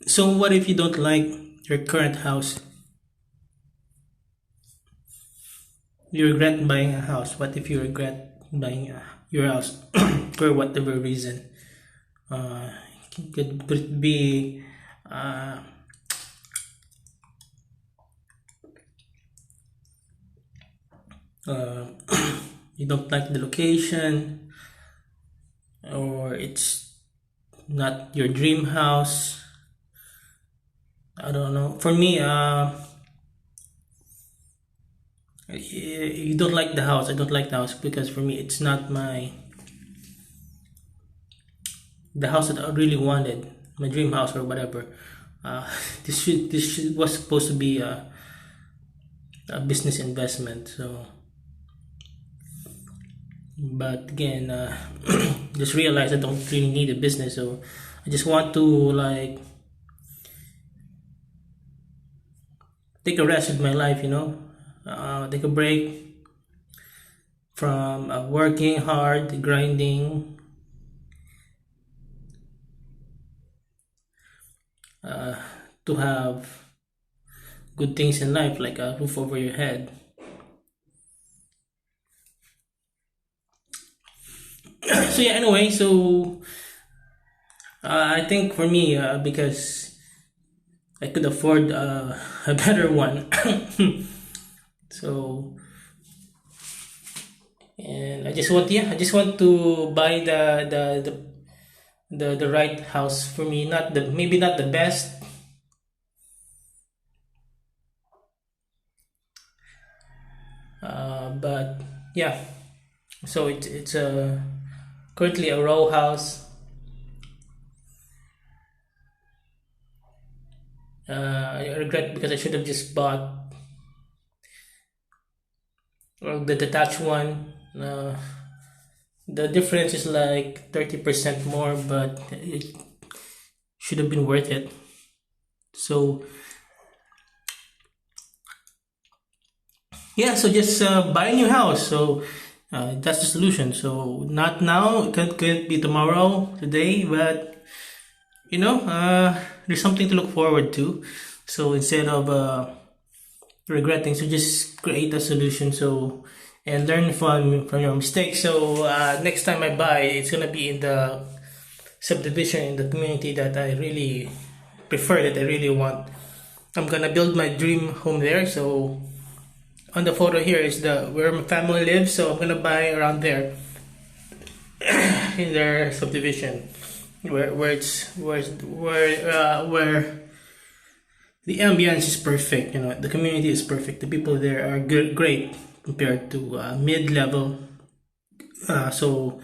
So what if you don't like your current house? You regret buying a house. What if you regret buying your house for whatever reason? Uh, could it be uh, uh, you don't like the location, or it's not your dream house? I don't know. For me, you don't like the house. I don't like the house because for me, it's not the house that I really wanted, my dream house or whatever. Uh, was supposed to be a business investment. So, but again, just realized I don't really need a business. So, I just want to like take a rest with my life. Take a break from working hard, grinding, uh, to have good things in life like a roof over your head. So yeah, anyway, so I think for me, because I could afford a better one. So, and I just want to buy the right house for me. Not the maybe not the best, but yeah. So it's a currently a row house. I regret because I should have just bought the detached one. The difference is like 30% more, but it should have been worth it. So yeah, so just buy a new house. So that's the solution. So not now, it can't be tomorrow, today, but there's something to look forward to. So instead of regretting, so just create a solution. So and learn from your mistakes. So next time I buy, it's gonna be in the subdivision in the community that I really prefer, that I really want. I'm gonna build my dream home there. So on the photo here is the where my family lives. So I'm gonna buy around there in their subdivision, where the ambience is perfect. The community is perfect. The people there are great compared to mid-level. So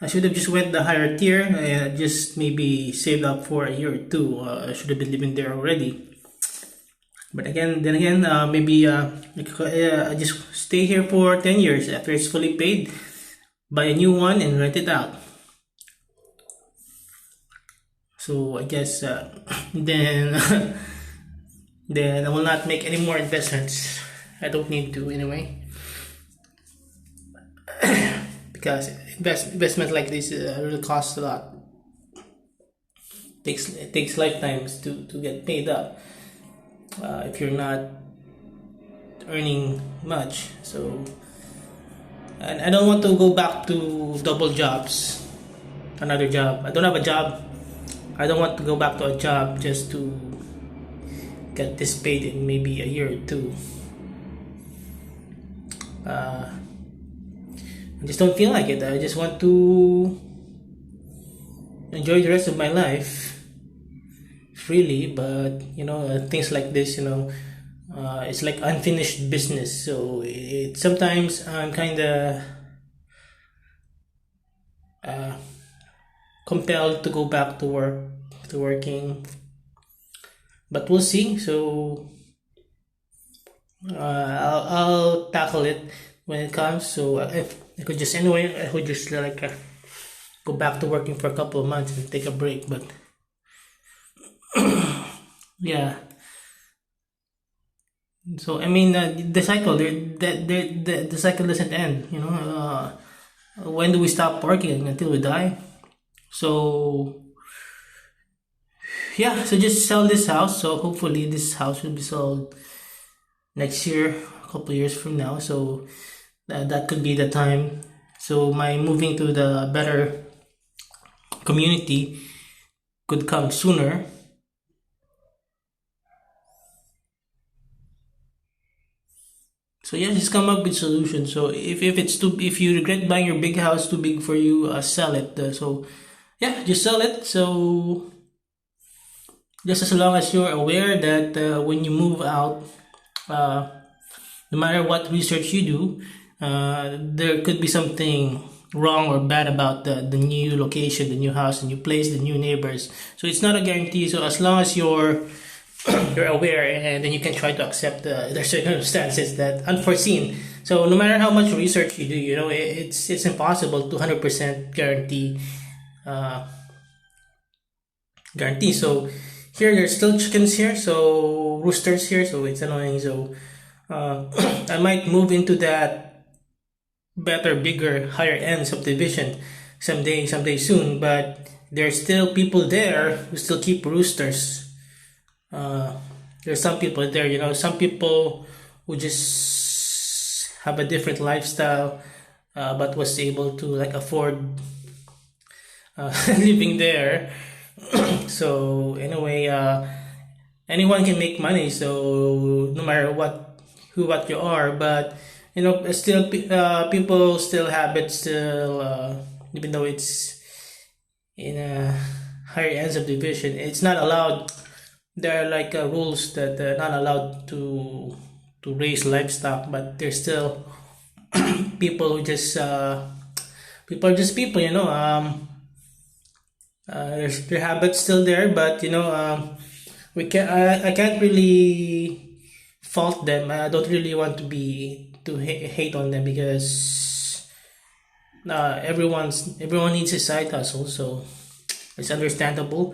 I should have just went the higher tier and just maybe saved up for a year or two. I should have been living there already. But then again, maybe I just stay here for 10 years after it's fully paid, buy a new one and rent it out. So I guess then then I will not make any more investments. I don't need to anyway, because investment like this really costs a lot. It takes lifetimes to get paid up if you're not earning much. So, and I don't want to go back to double jobs, another job. I don't have a job. I don't want to go back to a job just to get this paid in maybe a year or two. I just don't feel like it. I just want to enjoy the rest of my life freely. But things like this, it's like unfinished business. So sometimes I'm kind of compelled to go back to working. But we'll see. So I'll tackle it when it comes. So if I could just anyway, I could just like go back to working for a couple of months and take a break. But yeah. So I mean, the cycle, the cycle doesn't end. When do we stop working? Until we die. So yeah, so just sell this house. So hopefully this house will be sold next year, a couple years from now. So that could be the time. So my moving to the better community could come sooner. So yeah, just come up with solutions. So if you regret buying your big house too big for you, sell it. So yeah, just sell it. So just as long as you're aware that when you move out, uh, no matter what research you do, there could be something wrong or bad about the new location, the new house, the new place, the new neighbors. So it's not a guarantee. So as long as you're aware, and then you can try to accept the circumstances that unforeseen. So no matter how much research you do, it's impossible to 100% guarantee. So here there's still chickens here, so roosters here, so it's annoying. So I might move into that better, bigger, higher end subdivision someday soon. But there's still people there who still keep roosters. There's some people there, some people who just have a different lifestyle, but was able to like afford living there. So anyway, anyone can make money. So no matter what you are, but still people still have it still, even though it's in a higher end subdivision, it's not allowed. There are like rules that they're not allowed to raise livestock, but there's still people who just people are just people, their habits still there, but I can't really fault them. I don't really want to hate on them, because everyone needs a side hustle, so it's understandable.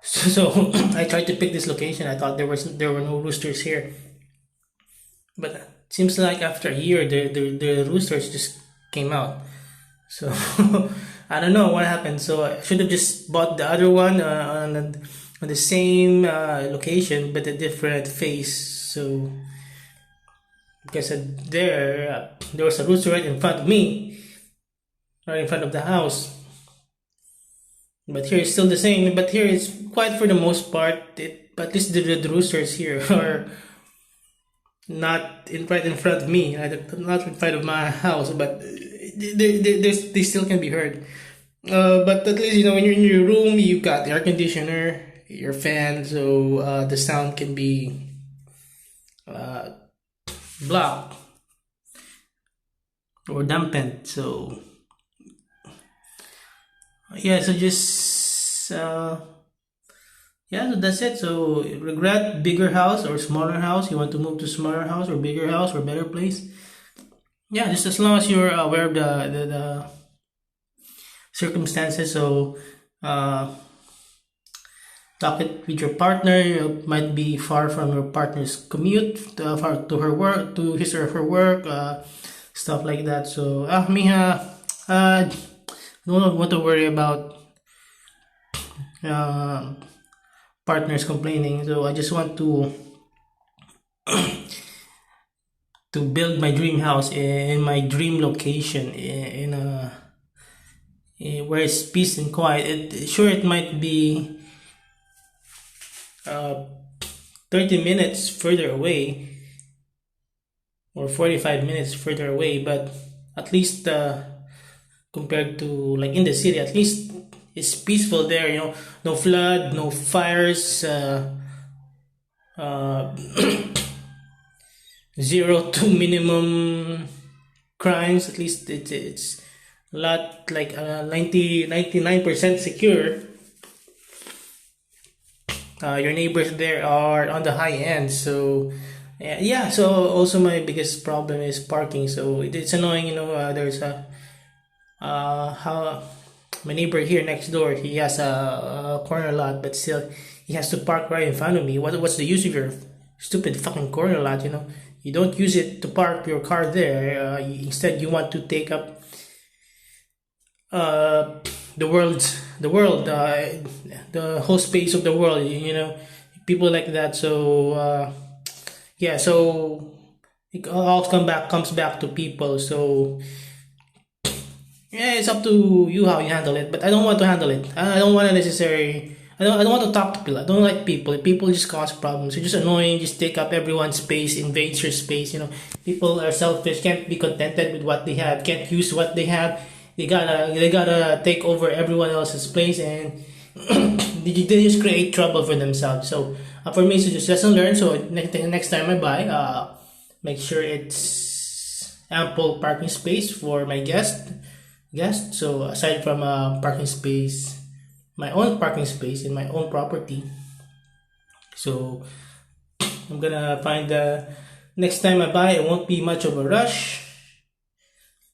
So I tried to pick this location. I thought there were no roosters here, but it seems like after a year the roosters just came out. So I don't know what happened. So I should have just bought the other one on the same location but a different face. So because there was a rooster right in front of me, right in front of the house. But here it's still the same. But here it's quiet for the most part. But at least the roosters here are not right in front of me, not in front of my house. But they still can be heard. But at least when you're in your room, you got the air conditioner, your fan, so the sound can be blocked or dampened. So yeah, so just yeah, so that's it. So regret bigger house or smaller house? You want to move to smaller house or bigger house or better place? Yeah, just as long as you're aware of the circumstances. So talk it with your partner. You might be far from your partner's commute, far to her work, to his or her work, stuff like that. So don't want to worry about partners complaining. So I just want to build my dream house in my dream location, in a where it's peace and quiet. It might be 30 minutes further away or 45 minutes further away, but at least compared to like in the city, at least it's peaceful there. No flood, no fires, 0 to minimum crimes. At least it's a lot, like 99% secure. Your neighbors there are on the high end. So yeah, so also my biggest problem is parking. So it's annoying. There's how my neighbor here next door, he has a corner lot, but still he has to park right in front of me. What's the use of your stupid fucking corner lot? You don't use it to park your car there. Instead you want to take up the whole space of the world, people like that. So yeah, so it all comes back to people. So yeah, it's up to you how you handle it. But I don't want to handle it. I don't want to necessarily. I don't want to talk to people. I don't like people. People just cause problems. They're just annoying. Just take up everyone's space, invades your space. People are selfish. Can't be contented with what they have. Can't use what they have. They gotta take over everyone else's place, and they just create trouble for themselves. So for me, it's just lesson learned. So next time I buy, make sure it's ample parking space for my guest. So aside from parking space, my own parking space in my own property. So I'm gonna find the next time I buy, it won't be much of a rush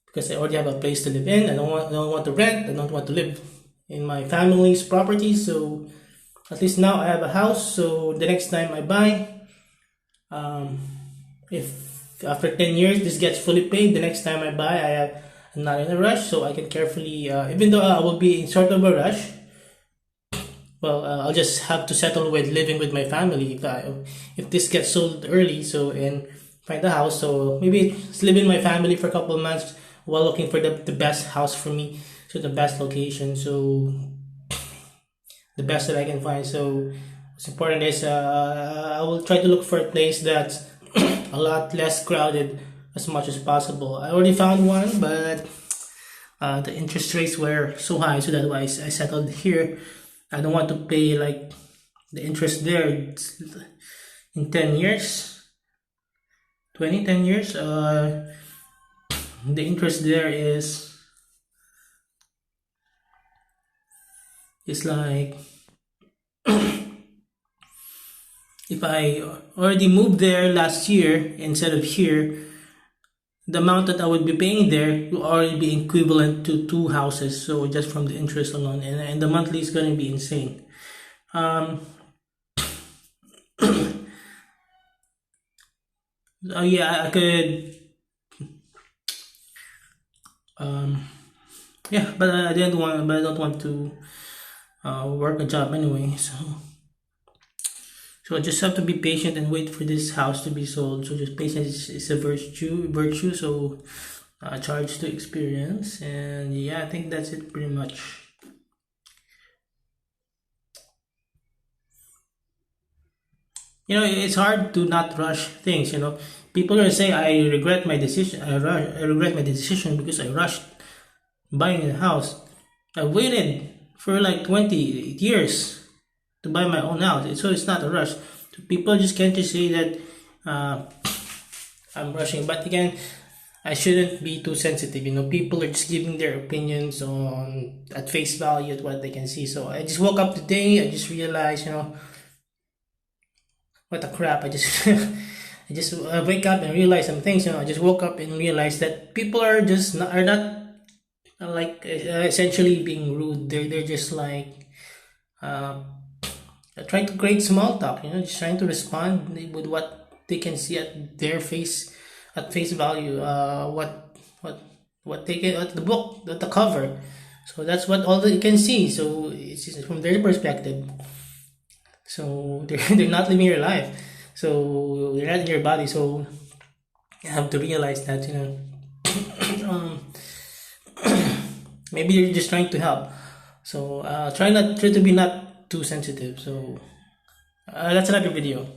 because I already have a place to live in. I don't want to rent. I don't want to live in my family's property. So at least now I have a house. So the next time I buy, if after 10 years this gets fully paid, the next time I buy, I'm not in a rush, so I can carefully, even though I will be in sort of a rush, well, I'll just have to settle with living with my family if this gets sold early. So and find a house. So maybe just live in my family for a couple of months while looking for the best house for me. So the best location. So the best that I can find. So what's important is I will try to look for a place that's a lot less crowded as much as possible. I already found one, but the interest rates were so high, so that's why I settled here. I don't want to pay like the interest there in 10 years, 10 years. The interest there is like if I already moved there last year instead of here, the amount that I would be paying there will already be equivalent to two houses. So just from the interest alone, and the monthly is going to be insane. Yeah, I could. Yeah, but I didn't want. But I don't want to work a job anyway. So I just have to be patient and wait for this house to be sold. So just patience is a virtue. So charge to experience, and yeah, I think that's it pretty much. It's hard to not rush things. People are saying I regret my decision. I regret my decision because I rushed buying a house. I waited for like 20 years to buy my own house. So it's not a rush. So people just can't just say that I'm rushing. But again, I shouldn't be too sensitive. People are just giving their opinions on at face value at what they can see. So I just woke up today. I just realized, what a crap. I just I just wake up and realize some things. I just woke up and realized that people are not like essentially being rude. They're just like trying to create small talk. Just trying to respond with what they can see at face value. What they get at the book, at the cover. So that's what all that you can see. So it's just from their perspective. So they're not living your life. So they're not in your body. So you have to realize that um, maybe you're just trying to help. So try to be not too sensitive. So that's another video.